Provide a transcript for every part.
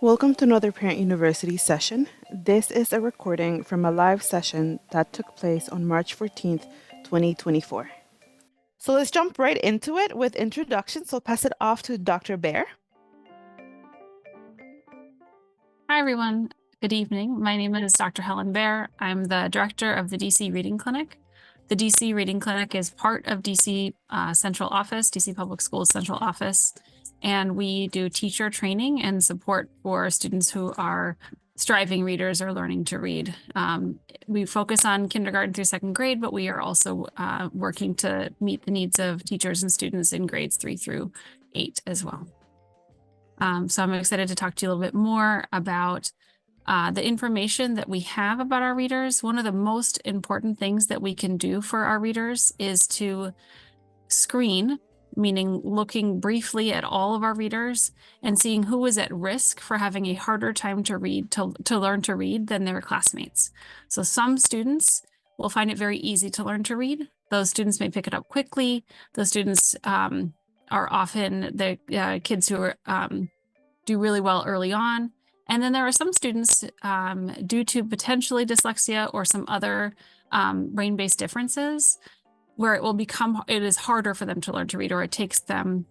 Welcome to another Parent University session. This is a recording from a live session that took place on March 14th, 2024. So let's jump right into it with introductions. So I'll pass it off to Dr. Bear. Hi, everyone. Good evening. My name is Dr. Helen Bear. I'm the director of the DC Reading Clinic. The DC Reading Clinic is part of DC Central Office, DC Public Schools Central Office, and we do teacher training and support for students who are striving readers or learning to read. We focus on kindergarten through second grade, but we are also working to meet the needs of teachers and students in grades 3 through 8 as well. So I'm excited to talk to you a little bit more about the information that we have about our readers. One of the most important things that we can do for our readers is to screen, meaning looking briefly at all of our readers and seeing who is at risk for having a harder time to read, to learn to read than their classmates. So some students will find it very easy to learn to read. Those students may pick it up quickly. Those students are often the kids who are, do really well early on. And then there are some students, due to potentially dyslexia or some other brain-based differences, where it is harder for them to learn to read, or it takes them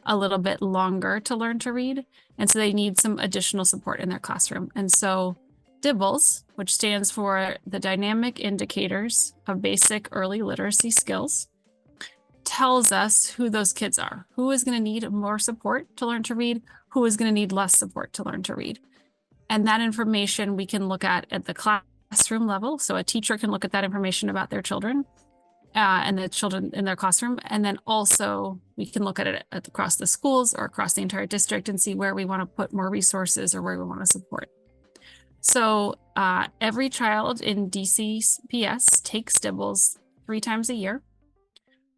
a little bit longer to learn to read. And so they need some additional support in their classroom. And so DIBELS, which stands for the Dynamic Indicators of Basic Early Literacy Skills, tells us who those kids are, who is going to need more support to learn to read, who is going to need less support to learn to read. And that information we can look at the classroom level. So a teacher can look at that information about their children and the children in their classroom. And then also we can look at it across the schools or across the entire district and see where we want to put more resources or where we want to support. So every child in DCPS takes DIBELS 3 times a year.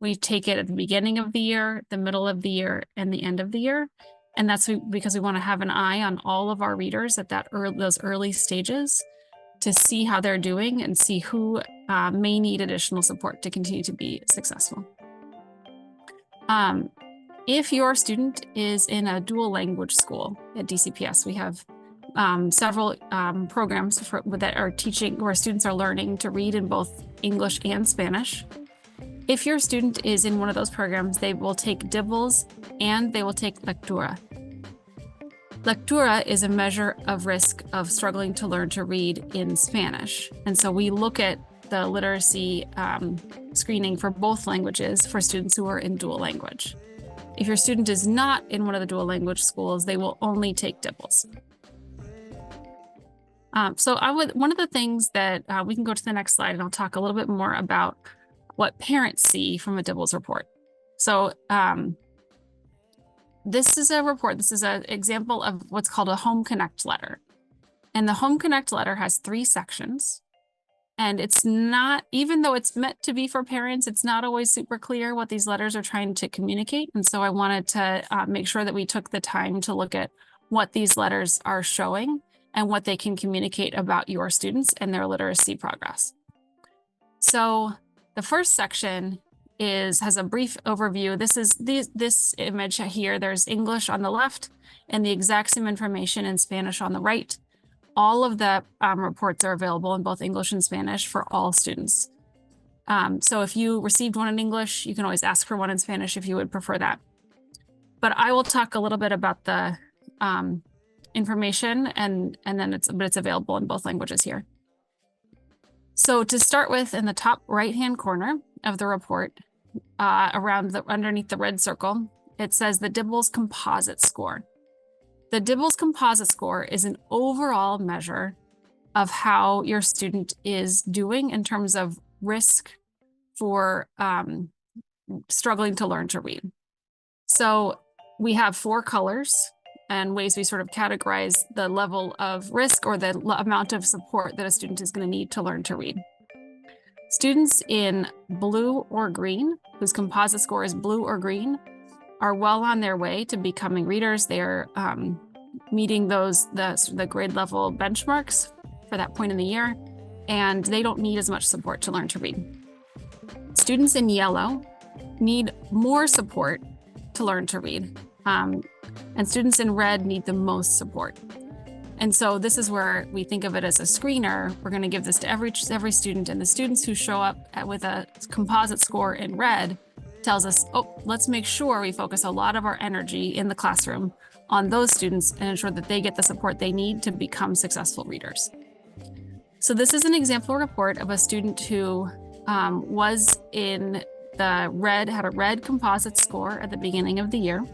We take it at the beginning of the year, the middle of the year, and the end of the year. And that's because we want to have an eye on all of our readers at those early stages to see how they're doing and see who may need additional support to continue to be successful. If your student is in a dual language school at DCPS, we have several programs that are teaching where students are learning to read in both English and Spanish. If your student is in one of those programs, they will take DIBELS and they will take Lectura. Lectura is a measure of risk of struggling to learn to read in Spanish. And so we look at the literacy screening for both languages for students who are in dual language. If your student is not in one of the dual language schools, they will only take DIBELS. One of the things that we can go to the next slide and I'll talk a little bit more about what parents see from a DIBELS report. So this is a report, this is an example of what's called a Home Connect letter. And the Home Connect letter has 3 sections. And it's not, even though it's meant to be for parents, it's not always super clear what these letters are trying to communicate. And so I wanted to make sure that we took the time to look at what these letters are showing and what they can communicate about your students and their literacy progress. So the first section has a brief overview. This image here, there's English on the left and the exact same information in Spanish on the right. All of the reports are available in both English and Spanish for all students. So if you received one in English, you can always ask for one in Spanish if you would prefer that. But I will talk a little bit about the information and then it's available in both languages here. So to start with, in the top right-hand corner of the report, underneath the red circle, it says the DIBELS composite score. The DIBELS composite score is an overall measure of how your student is doing in terms of risk for struggling to learn to read. So we have 4 colors and ways we sort of categorize the level of risk or the amount of support that a student is going to need to learn to read. Students in blue or green, whose composite score is blue or green, are well on their way to becoming readers. They're meeting the grade level benchmarks for that point in the year, and they don't need as much support to learn to read. Students in yellow need more support to learn to read. And students in red need the most support. And so this is where we think of it as a screener. We're going to give this to every student, and the students who show up with a composite score in red tells us, oh, let's make sure we focus a lot of our energy in the classroom on those students and ensure that they get the support they need to become successful readers. So this is an example report of a student who was in the red, had a red composite score at the beginning of the year.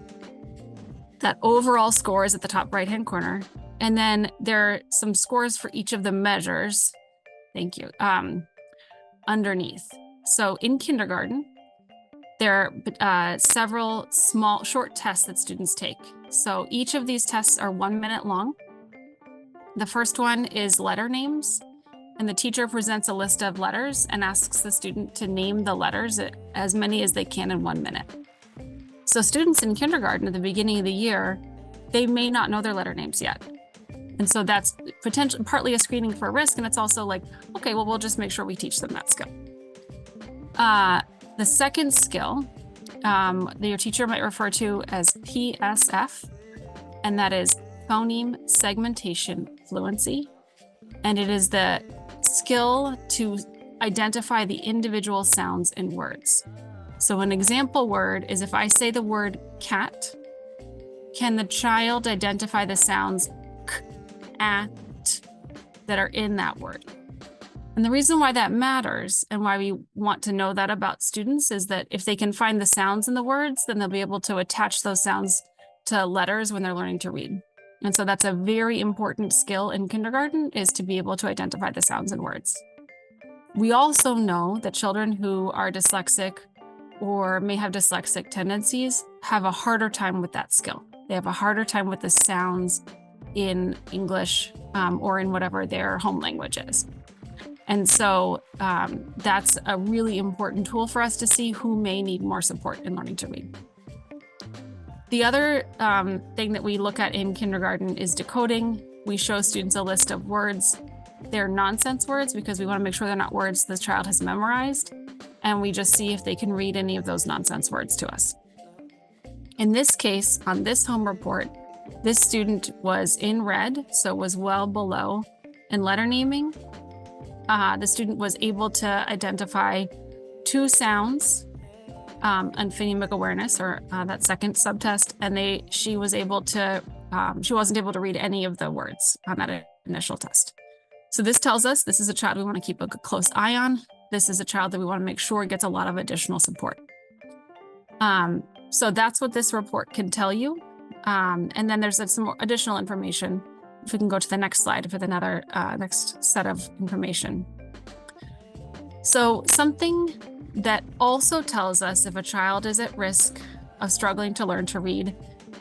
That overall score is at the top right-hand corner. And then there are some scores for each of the measures, thank you, underneath. So in kindergarten, there are several small, short tests that students take. So each of these tests are 1 minute long. The first one is letter names, and the teacher presents a list of letters and asks the student to name the letters, as many as they can in 1 minute. So students in kindergarten at the beginning of the year, they may not know their letter names yet. And so that's potentially partly a screening for risk. And it's also like, okay, well, we'll just make sure we teach them that skill. The second skill that your teacher might refer to as PSF, and that is phoneme segmentation fluency. And it is the skill to identify the individual sounds in words. So an example word is if I say the word cat, can the child identify the sounds k, at that are in that word? And the reason why that matters and why we want to know that about students is that if they can find the sounds in the words, then they'll be able to attach those sounds to letters when they're learning to read. And so that's a very important skill in kindergarten, is to be able to identify the sounds in words. We also know that children who are dyslexic or may have dyslexic tendencies have a harder time with that skill. They have a harder time with the sounds in English or in whatever their home language is. And so that's a really important tool for us to see who may need more support in learning to read. The other thing that we look at in kindergarten is decoding. We show students a list of words. They're nonsense words because we want to make sure they're not words the child has memorized. And we just see if they can read any of those nonsense words to us. In this case, on this home report, this student was in red, so was well below in letter naming. The student was able to identify 2 sounds on phonemic awareness, or that second subtest, and she wasn't able to read any of the words on that initial test. So this tells us this is a child we want to keep a close eye on. This is a child that we want to make sure gets a lot of additional support. So that's what this report can tell you. And then there's some more additional information. If we can go to the next slide for another next set of information. So something that also tells us if a child is at risk of struggling to learn to read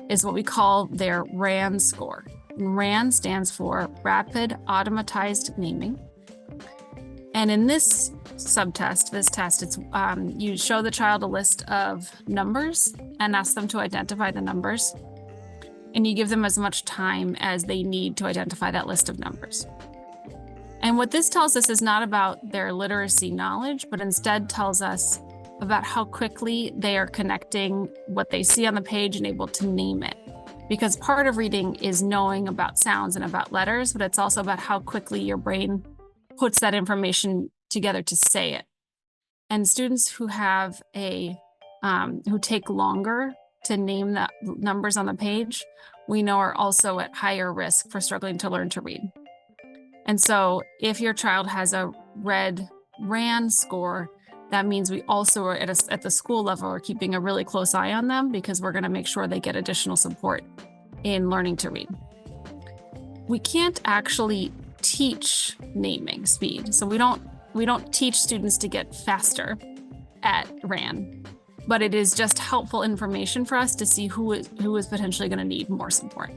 is what we call their RAN score. And RAN stands for Rapid Automatized Naming. And in this subtest, it's you show the child a list of numbers and ask them to identify the numbers. And you give them as much time as they need to identify that list of numbers. And what this tells us is not about their literacy knowledge, but instead tells us about how quickly they are connecting what they see on the page and able to name it. Because part of reading is knowing about sounds and about letters, but it's also about how quickly your brain puts that information together to say it. And students who have who take longer to name the numbers on the page, we know are also at higher risk for struggling to learn to read. And so if your child has a red RAN score, that means we also are at the school level are keeping a really close eye on them, because we're going to make sure they get additional support in learning to read. We can't actually teach naming speed. So we don't teach students to get faster at RAN, but it is just helpful information for us to see who is potentially going to need more support.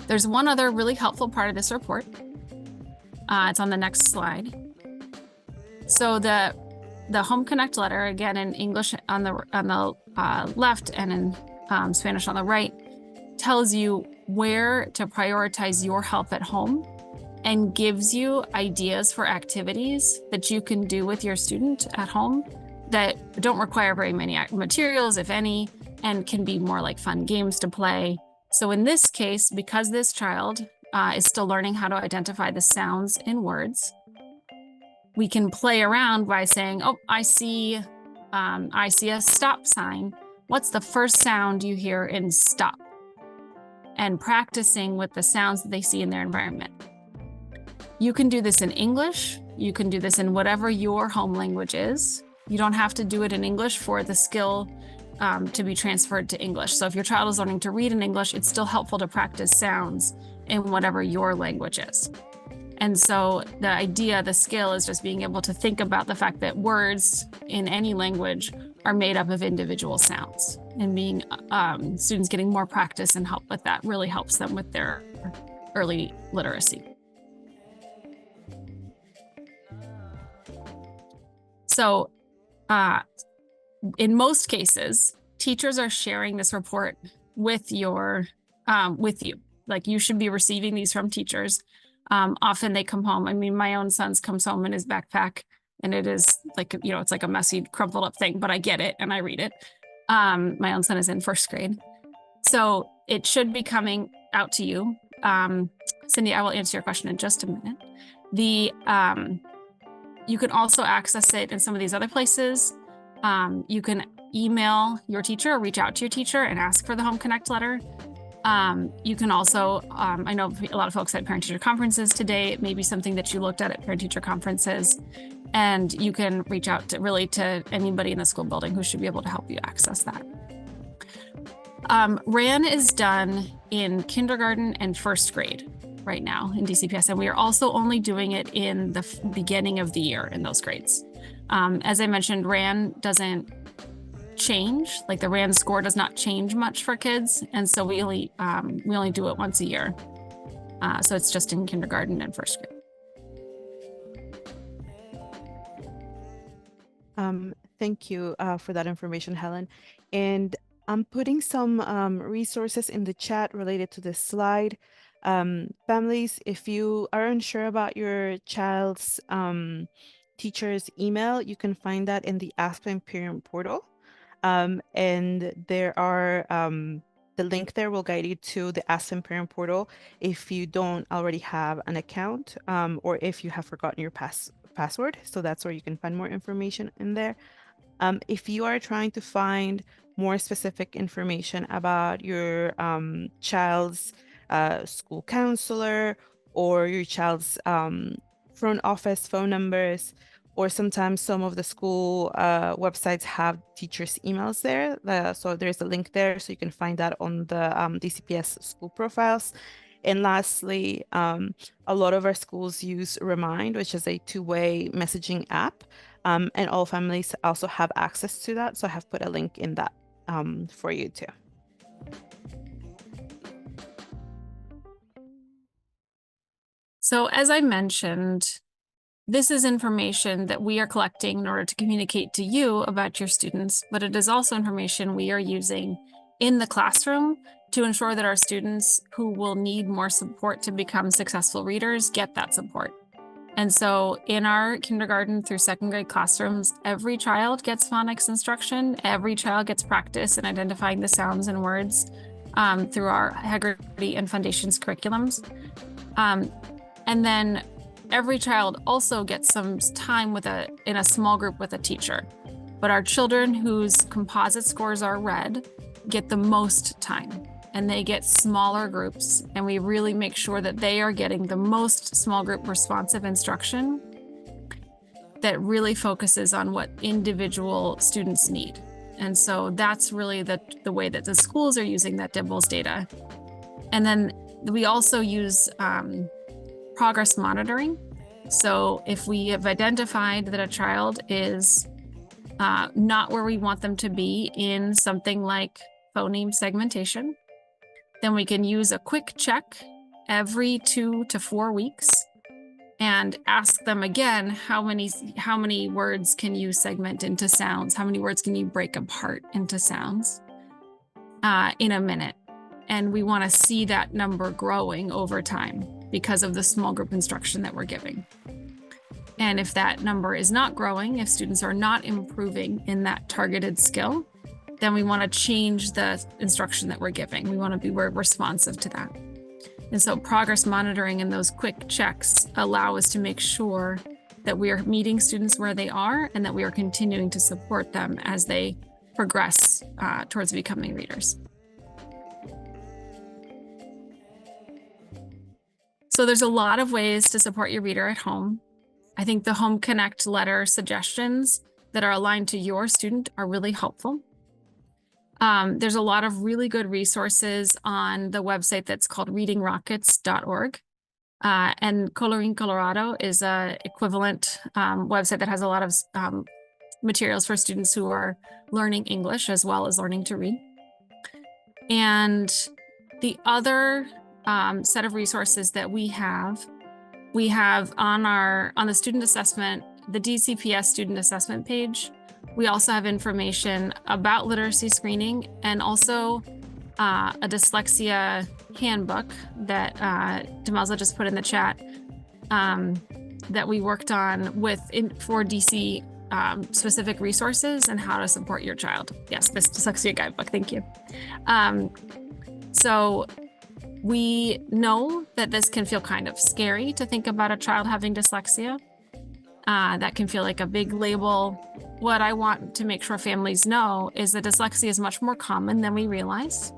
There's one other really helpful part of this report. It's on the next slide. So the Home Connect letter, again in English on the left and in Spanish on the right, tells you where to prioritize your help at home and gives you ideas for activities that you can do with your student at home that don't require very many materials, if any, and can be more like fun games to play. So in this case, because this child is still learning how to identify the sounds in words, we can play around by saying, oh, I see a stop sign. What's the first sound you hear in stop? And practicing with the sounds that they see in their environment. You can do this in English. You can do this in whatever your home language is. You don't have to do it in English for the skill to be transferred to English. So if your child is learning to read in English, it's still helpful to practice sounds in whatever your language is. And so the idea, the skill is just being able to think about the fact that words in any language are made up of individual sounds, and being students getting more practice and help with that really helps them with their early literacy. So in most cases, teachers are sharing this report with you. Like, you should be receiving these from teachers. Often they come home. I mean, my own son comes home in his backpack, and it is like, it's like a messy, crumpled up thing, but I get it and I read it. My own son is in first grade. So it should be coming out to you. Cindy, I will answer your question in just a minute. You can also access it in some of these other places. You can email your teacher or reach out to your teacher and ask for the Home Connect letter. You can also, I know a lot of folks at parent-teacher conferences today. It may be something that you looked at parent-teacher conferences, and you can reach out to anybody in the school building who should be able to help you access that. RAN is done in kindergarten and first grade right now in DCPS, and we are also only doing it in the beginning of the year in those grades. As I mentioned, RAN doesn't change, like the RAN score does not change much for kids, and so we only do it once a year. So it's just in kindergarten and first grade. Thank you for that information, Helen. And I'm putting some resources in the chat related to this slide. Families, if you are unsure about your child's teacher's email, you can find that in the Aspen Parent Portal. And there are the link there will guide you to the Aspen Parent Portal if you don't already have an account, or if you have forgotten your password. So that's where you can find more information in there. If you are trying to find more specific information about your child's school counselor or your child's front office phone numbers, or sometimes some of the school websites have teachers' emails there. So there's a link there, so you can find that on the DCPS school profiles. And lastly, a lot of our schools use Remind, which is a two-way messaging app, and all families also have access to that. So I have put a link in that for you too. So as I mentioned, this is information that we are collecting in order to communicate to you about your students, but it is also information we are using in the classroom to ensure that our students who will need more support to become successful readers get that support. And so in our kindergarten through second grade classrooms, every child gets phonics instruction. Every child gets practice in identifying the sounds and words through our Haggerty and Foundations curriculums. And then every child also gets some time in a small group with a teacher. But our children whose composite scores are red get the most time, and they get smaller groups. And we really make sure that they are getting the most small group responsive instruction that really focuses on what individual students need. And so that's really the way that the schools are using that DIBELS data. And then we also use progress monitoring. So if we have identified that a child is not where we want them to be in something like phoneme segmentation, then we can use a quick check every 2 to 4 weeks and ask them again, how many words can you segment into sounds? How many words can you break apart into sounds in a minute? And we want to see that number growing over time because of the small group instruction that we're giving. And if that number is not growing, if students are not improving in that targeted skill, then we want to change the instruction that we're giving. We want to be responsive to that. And so progress monitoring and those quick checks allow us to make sure that we are meeting students where they are and that we are continuing to support them as they progress towards becoming readers. So there's a lot of ways to support your reader at home. I think the Home Connect letter suggestions that are aligned to your student are really helpful. There's a lot of really good resources on the website that's called readingrockets.org. And Coloring Colorado is a equivalent website that has a lot of materials for students who are learning English as well as learning to read. And the other set of resources that we have on the student assessment, the DCPS student assessment page. We also have information about literacy screening and also a dyslexia handbook that Demelza just put in the chat that we worked on for DC specific resources and how to support your child. Yes, this dyslexia guidebook, thank you. So we know that this can feel kind of scary to think about a child having dyslexia. That can feel like a big label. What I want to make sure families know is that dyslexia is much more common than we realize.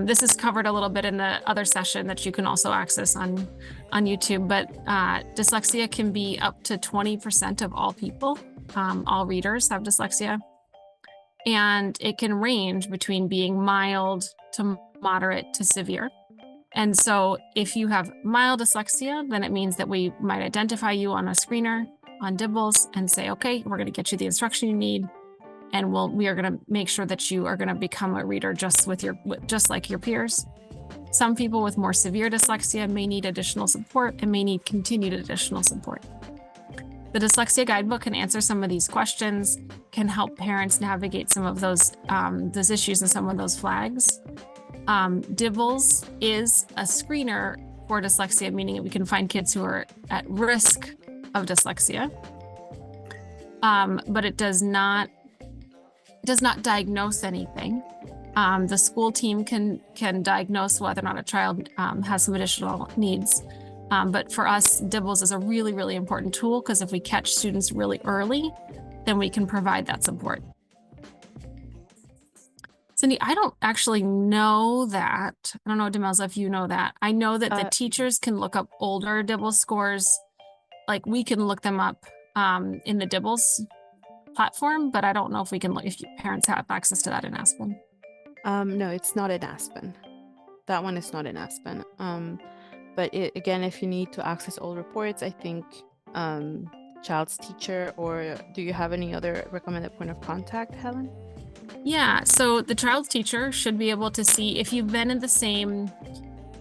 This is covered a little bit in the other session that you can also access on YouTube, but dyslexia can be up to 20% of all people, all readers have dyslexia. And it can range between being mild to moderate to severe. And so if you have mild dyslexia, then it means that we might identify you on a screener on Dibbles and say, okay, we're going to get you the instruction you need. And we are going to make sure that you are going to become a reader just like your peers. Some people with more severe dyslexia may need additional support and may need continued additional support. The Dyslexia Guidebook can answer some of these questions, can help parents navigate some of those issues and some of those flags. Dibbles is a screener for dyslexia, meaning that we can find kids who are at risk of dyslexia, but it does not diagnose anything. The school team can diagnose whether or not a child has some additional needs. But for us, Dibbles is a really, really important tool because if we catch students really early, then we can provide that support. Cindy, I don't actually know that. I don't know, Demelza, if you know that. I know that the teachers can look up older Dibbles scores. Like we can look them up in the Dibbles platform, but I don't know if if parents have access to that in Aspen. No, it's not in Aspen. That one is not in Aspen. But again, if you need to access old reports, I think child's teacher, or do you have any other recommended point of contact, Helen? Yeah, so the child's teacher should be able to see if you've been in the same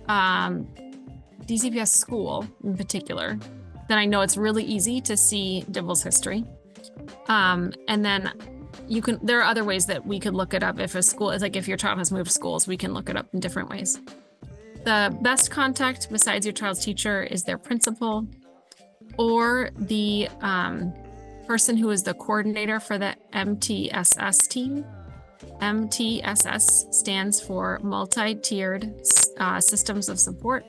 DCPS school in particular, then I know it's really easy to see Dibbles history. And then there are other ways that we could look it up. If a school is if your child has moved schools, we can look it up in different ways. The best contact besides your child's teacher is their principal or the person who is the coordinator for the MTSS team. MTSS stands for Multi-Tiered Systems of Support.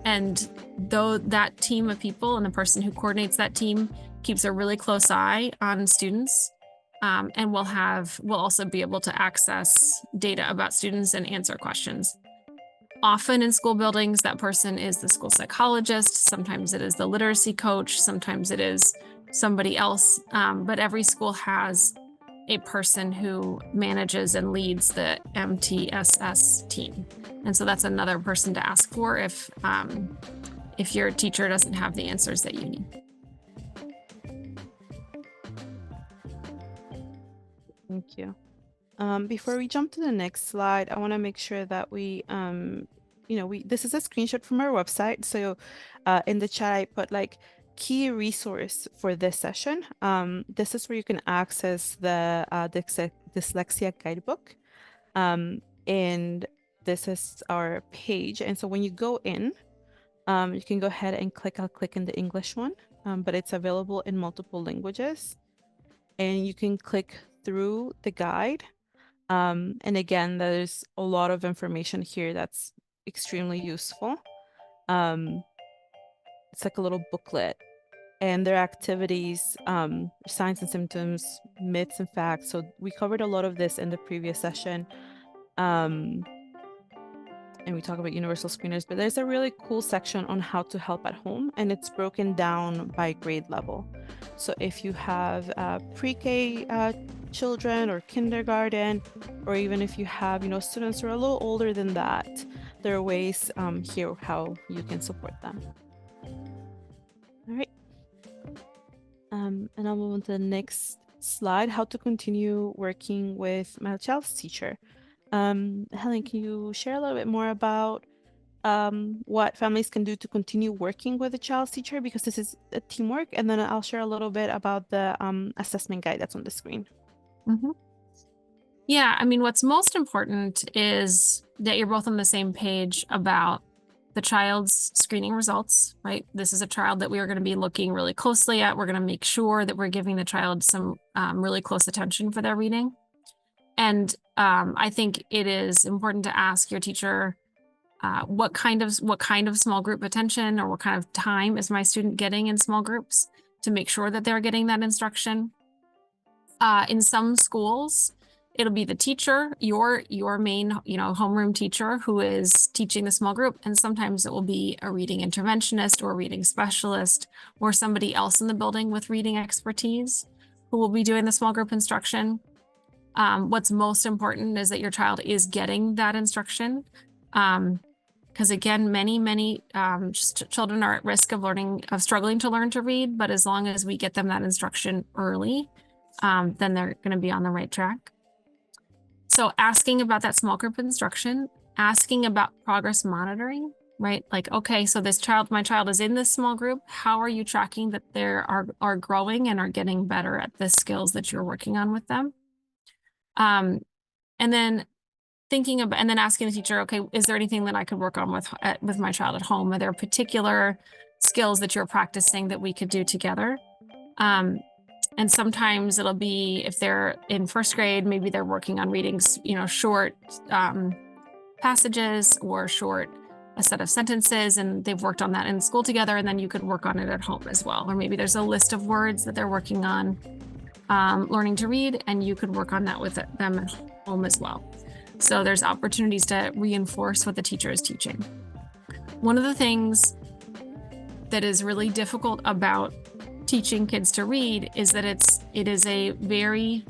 And though that team of people and the person who coordinates that team keeps a really close eye on students, and we'll also be able to access data about students and answer questions. Often in school buildings, that person is the school psychologist. Sometimes it is the literacy coach. Sometimes it is somebody else. But every school has a person who manages and leads the MTSS team. And so that's another person to ask for if your teacher doesn't have the answers that you need. Thank you. Before we jump to the next slide, I want to make sure that we, this is a screenshot from our website. So in the chat, I put key resource for this session. This is where you can access the Dyslexia Guidebook. And this is our page. And so when you go in, you can go ahead and I'll click in the English one, but it's available in multiple languages. And you can click through the guide. And again, there's a lot of information here that's extremely useful. It's like a little booklet, and their activities, signs and symptoms, myths and facts. So we covered a lot of this in the previous session. And we talk about universal screeners, but there's a really cool section on how to help at home, and it's broken down by grade level. So if you have pre-K children or kindergarten, or even if you have, students who are a little older than that, there are ways here how you can support them. All right. And I'll move on to the next slide, how to continue working with my child's teacher. Helen, can you share a little bit more about what families can do to continue working with a child's teacher, because this is a teamwork, and then I'll share a little bit about the assessment guide that's on the screen. Yeah, I mean, what's most important is that you're both on the same page about the child's screening results, right? This is a child that we are going to be looking really closely at. We're going to make sure that we're giving the child some really close attention for their reading. And I think it is important to ask your teacher, what kind of small group attention or what kind of time is my student getting in small groups, to make sure that they're getting that instruction. In some schools, it'll be the teacher, your main, homeroom teacher, who is teaching the small group. And sometimes it will be a reading interventionist or a reading specialist or somebody else in the building with reading expertise who will be doing the small group instruction. What's most important is that your child is getting that instruction. Because again, many children are at risk of struggling to learn to read, but as long as we get them that instruction early, then they're going to be on the right track. So asking about that small group instruction, asking about progress monitoring, right? Like, okay, so my child is in this small group. How are you tracking that they are growing and are getting better at the skills that you're working on with them? And then asking the teacher, okay, is there anything that I could work on with my child at home? Are there particular skills that you're practicing that we could do together? And sometimes it'll be, if they're in first grade, maybe they're working on reading, short passages or a set of sentences, and they've worked on that in school together, and then you could work on it at home as well. Or maybe there's a list of words that they're working on learning to read, and you could work on that with them at home as well. So there's opportunities to reinforce what the teacher is teaching. One of the things that is really difficult about teaching kids to read is that it is a very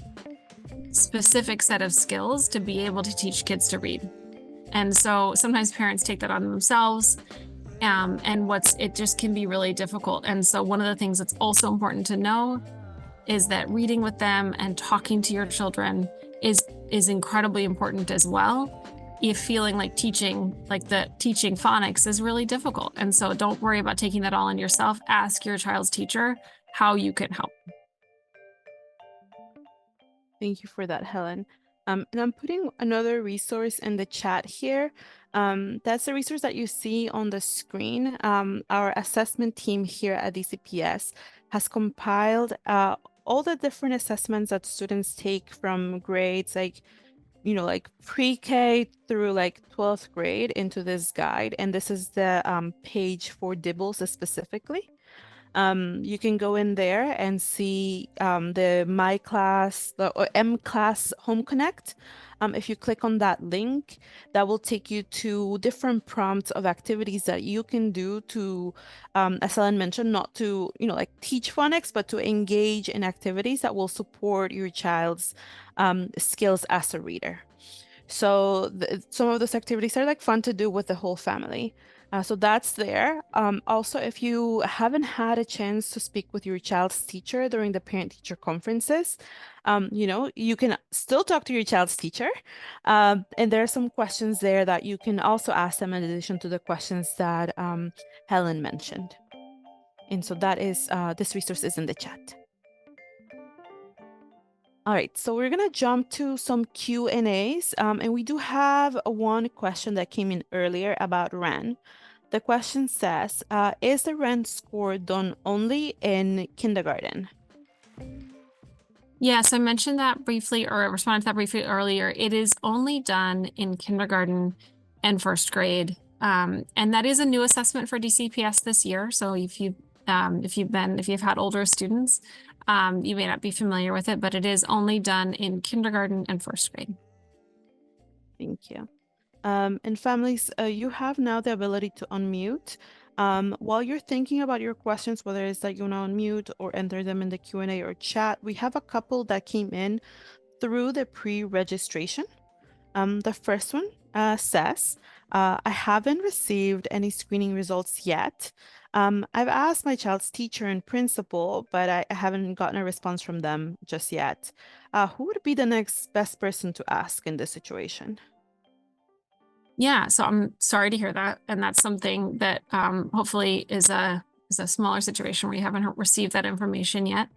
specific set of skills to be able to teach kids to read. And so sometimes parents take that on themselves, and it just can be really difficult. And so one of the things that's also important to know is that reading with them and talking to your children is incredibly important as well. If feeling like teaching phonics is really difficult. And so don't worry about taking that all on yourself. Ask your child's teacher how you can help. Thank you for that, Helen. And I'm putting another resource in the chat here. That's the resource that you see on the screen. Our assessment team here at DCPS has compiled all the different assessments that students take from grades like pre-K through 12th grade into this guide. And this is the page for DIBELS specifically. You can go in there and see the My Class, or M Class Home Connect. If you click on that link, that will take you to different prompts of activities that you can do to, as Ellen mentioned, not to, teach phonics, but to engage in activities that will support your child's skills as a reader. So some of those activities are fun to do with the whole family. So that's there. Also, if you haven't had a chance to speak with your child's teacher during the parent-teacher conferences, you can still talk to your child's teacher. And there are some questions there that you can also ask them in addition to the questions that Helen mentioned. And so that is, this resource is in the chat. All right, so we're gonna jump to some Q&As, and we do have one question that came in earlier about RAN. The question says, is the RAN score done only in kindergarten? Yes, I mentioned that briefly or responded to that briefly earlier. It is only done in kindergarten and first grade. And that is a new assessment for DCPS this year. So if you've had older students, you may not be familiar with it, but it is only done in kindergarten and first grade. Thank you. And families, you have now the ability to unmute. While you're thinking about your questions, whether it's that you want to unmute or enter them in the Q&A or chat, we have a couple that came in through the pre-registration. The first one says, I haven't received any screening results yet. I've asked my child's teacher and principal, but I haven't gotten a response from them just yet. Who would be the next best person to ask in this situation? Yeah, so I'm sorry to hear that. And that's something that hopefully is a smaller situation where you haven't received that information yet.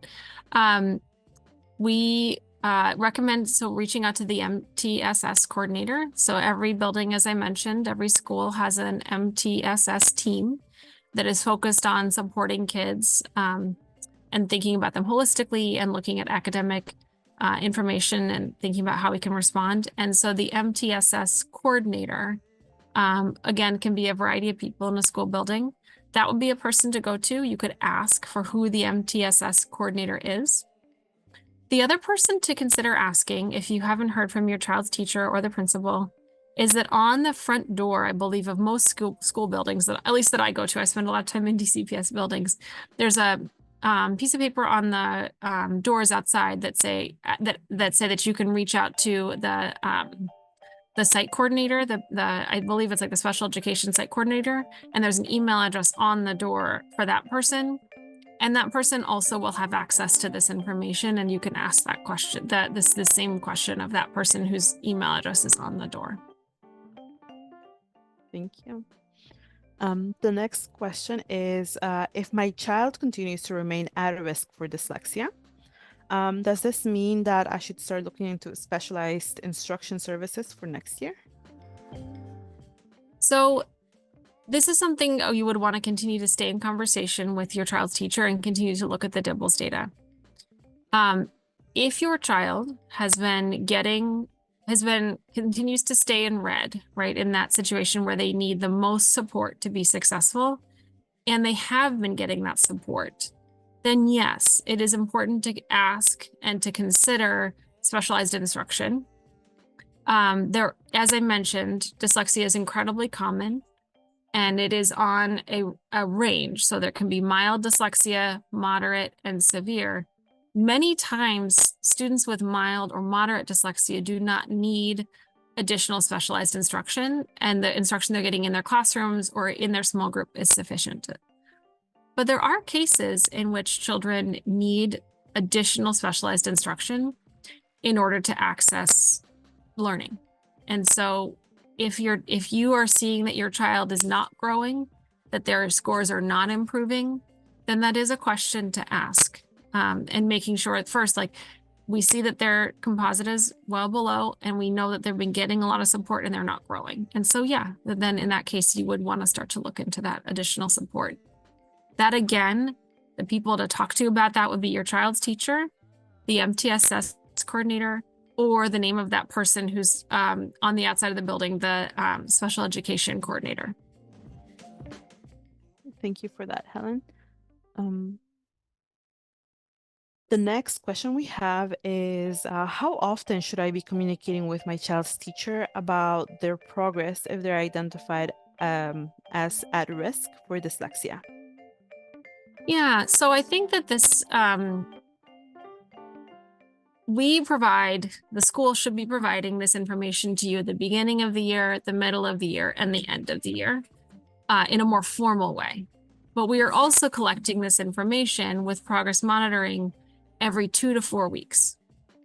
We recommend reaching out to the MTSS coordinator. So every building, as I mentioned, every school has an MTSS team that is focused on supporting kids and thinking about them holistically and looking at academic information and thinking about how we can respond. And so the MTSS coordinator, again, can be a variety of people in a school building. That would be a person to go to. You could ask for who the MTSS coordinator is. The other person to consider asking, if you haven't heard from your child's teacher or the principal, is that on the front door, I believe, of most school buildings, that at least that I go to, I spend a lot of time in DCPS buildings, there's a piece of paper on the doors outside that say that you can reach out to the site coordinator, I believe it's like the special education site coordinator, and there's an email address on the door for that person. And that person also will have access to this information, and you can ask that question, the same question of that person whose email address is on the door. Thank you. The next question is, if my child continues to remain at risk for dyslexia, does this mean that I should start looking into specialized instruction services for next year? So this is something you would want to continue to stay in conversation with your child's teacher and continue to look at the DIBELS data. If your child continues to stay in red, right, in that situation where they need the most support to be successful, and they have been getting that support, then yes, it is important to ask and to consider specialized instruction. As I mentioned, dyslexia is incredibly common, and it is on a range. So there can be mild dyslexia, moderate, and severe. Many times, students with mild or moderate dyslexia do not need additional specialized instruction, and the instruction they're getting in their classrooms or in their small group is sufficient. But there are cases in which children need additional specialized instruction in order to access learning. And so if you are seeing that your child is not growing, that their scores are not improving, then that is a question to ask. And making sure at first, like, we see that their composite is well below, and we know that they've been getting a lot of support and they're not growing. And so, yeah, then in that case, you would want to start to look into that additional support. That, again, the people to talk to about that would be your child's teacher, the MTSS coordinator, or the name of that person who's on the outside of the building, the special education coordinator. Thank you for that, Helen. The next question we have is, how often should I be communicating with my child's teacher about their progress if they're identified as at risk for dyslexia? Yeah, so I think that this, the school should be providing this information to you at the beginning of the year, the middle of the year, and the end of the year in a more formal way. But we are also collecting this information with progress monitoring every 2 to 4 weeks.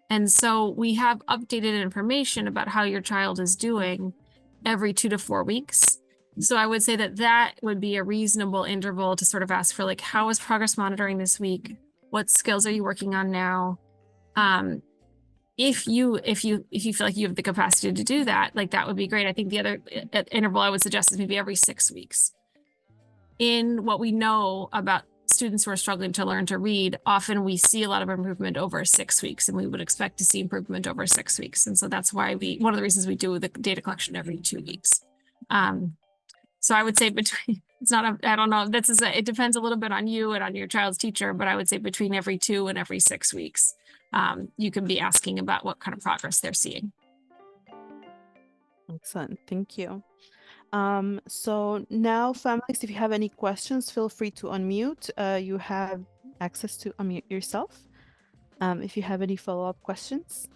And so we have updated information about how your child is doing every 2 to 4 weeks. So I would say that would be a reasonable interval to sort of ask for, like, how is progress monitoring this week? What skills are you working on now? If you feel like you have the capacity to do that, like, that would be great. I think the other interval I would suggest is maybe every 6 weeks. In what we know about students who are struggling to learn to read, often we see a lot of improvement over 6 weeks, and we would expect to see improvement over 6 weeks. And so that's why one of the reasons we do the data collection every 2 weeks. So I would say between, I don't know, it depends a little bit on you and on your child's teacher, but I would say between every 2 and every 6 weeks, you can be asking about what kind of progress they're seeing. Excellent. Thank you. So now, families, if you have any questions, feel free to unmute. You have access to unmute yourself. If you have any follow-up questions.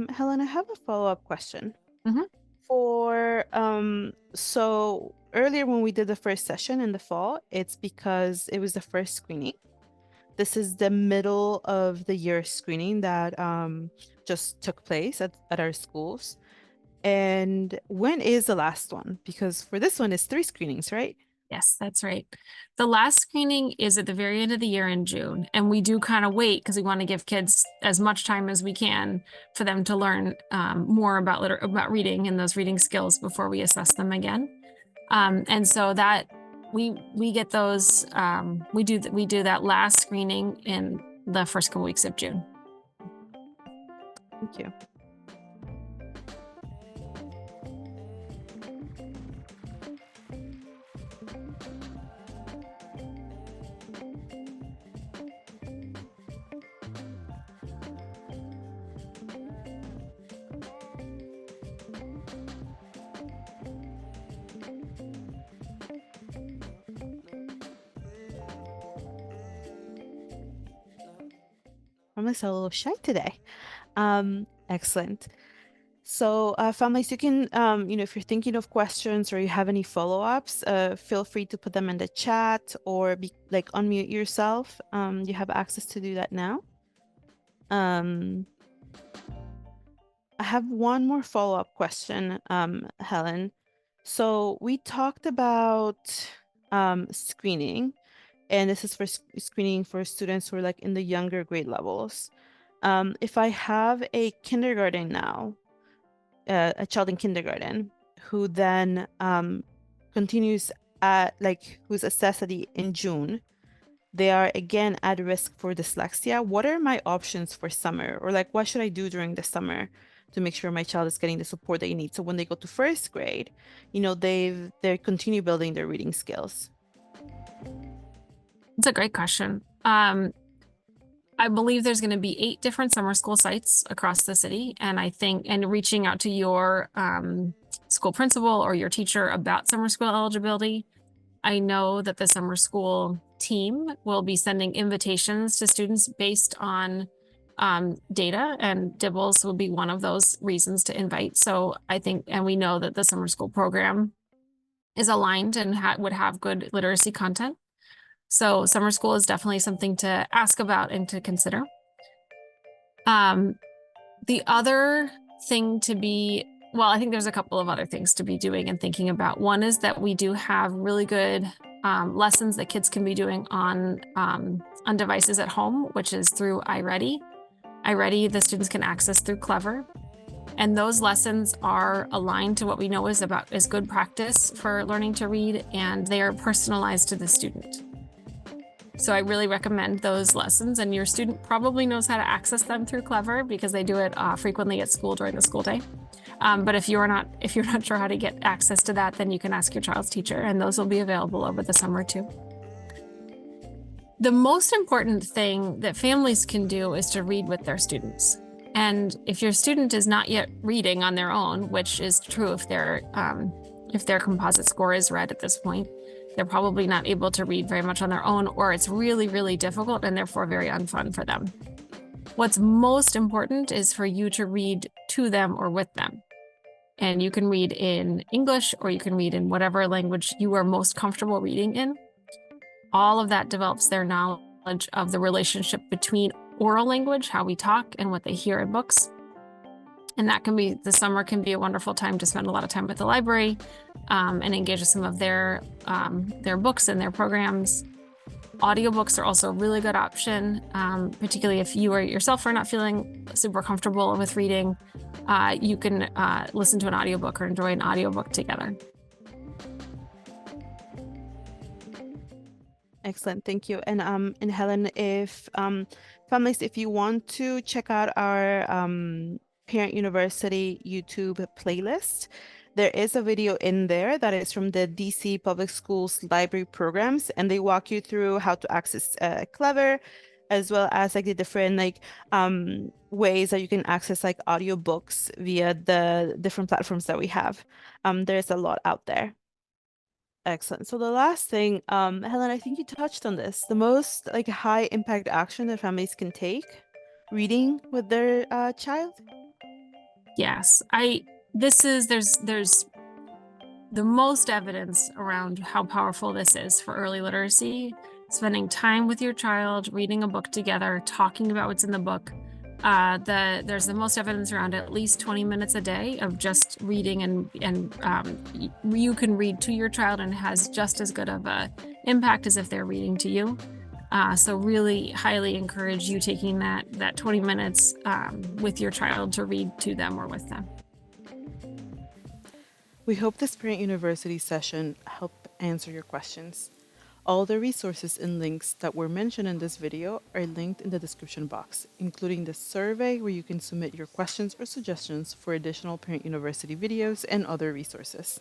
Helen, I have a follow-up question. Mhm. So earlier when we did the first session in the fall, it's because it was the first screening. This is the middle of the year screening that just took place at our schools. And when is the last one? Because for this one, it's 3 screenings, right? Yes, that's right. The last screening is at the very end of the year in June, and we do kind of wait because we want to give kids as much time as we can for them to learn more about reading and those reading skills before we assess them again. And so that we get those we do that last screening in the first couple weeks of June. Thank you. I'm a little shy today. Excellent. So families, you can, if you're thinking of questions or you have any follow-ups, feel free to put them in the chat or unmute yourself. You have access to do that now. I have one more follow-up question, Helen. So we talked about screening, and this is for screening for students who are like in the younger grade levels. If I have a kindergarten now, a child in kindergarten who then continues who's assessed in June, they are again at risk for dyslexia. What are my options for summer, or what should I do during the summer to make sure my child is getting the support they need? So when they go to first grade, they continue building their reading skills. It's a great question. I believe there's going to be 8 different summer school sites across the city. And reaching out to your school principal or your teacher about summer school eligibility. I know that the summer school team will be sending invitations to students based on data, and Dibbles will be one of those reasons to invite. So and we know that the summer school program is aligned and would have good literacy content. So summer school is definitely something to ask about and to consider. The other thing I think there's a couple of other things to be doing and thinking about. One is that we do have really good lessons that kids can be doing on devices at home, which is through iReady. iReady, the students can access through Clever. And those lessons are aligned to what we know is good practice for learning to read, and they are personalized to the student. So I really recommend those lessons, and your student probably knows how to access them through Clever because they do it frequently at school during the school day. But if you're not sure how to get access to that, then you can ask your child's teacher, and those will be available over the summer too. The most important thing that families can do is to read with their students. And if your student is not yet reading on their own, which is true if their composite score is read at this point, they're probably not able to read very much on their own, or it's really, really difficult and therefore very unfun for them. What's most important is for you to read to them or with them. And you can read in English, or you can read in whatever language you are most comfortable reading in. All of that develops their knowledge of the relationship between oral language, how we talk, and what they hear in books. And that can be, the summer can be a wonderful time to spend a lot of time at the library and engage with some of their books and their programs. Audiobooks are also a really good option, particularly if you or yourself are not feeling super comfortable with reading. You can listen to an audiobook or enjoy an audiobook together. Excellent, thank you. And Helen, if families, if you want to check out our Parent University YouTube playlist, there is a video in there that is from the DC Public Schools library programs, and they walk you through how to access Clever, as well as like the different ways that you can access like audiobooks via the different platforms that we have. There's a lot out there. Excellent. So the last thing, Helen, I think you touched on this, the most like high impact action that families can take, reading with their child. Yes, there's the most evidence around how powerful this is for early literacy. Spending time with your child, reading a book together, talking about what's in the book. There's the most evidence around at least 20 minutes a day of just reading, and you can read to your child and it has just as good of a impact as if they're reading to you. So really highly encourage you taking that 20 minutes with your child to read to them or with them. We hope this Parent University session helped answer your questions. All the resources and links that were mentioned in this video are linked in the description box, including the survey where you can submit your questions or suggestions for additional Parent University videos and other resources.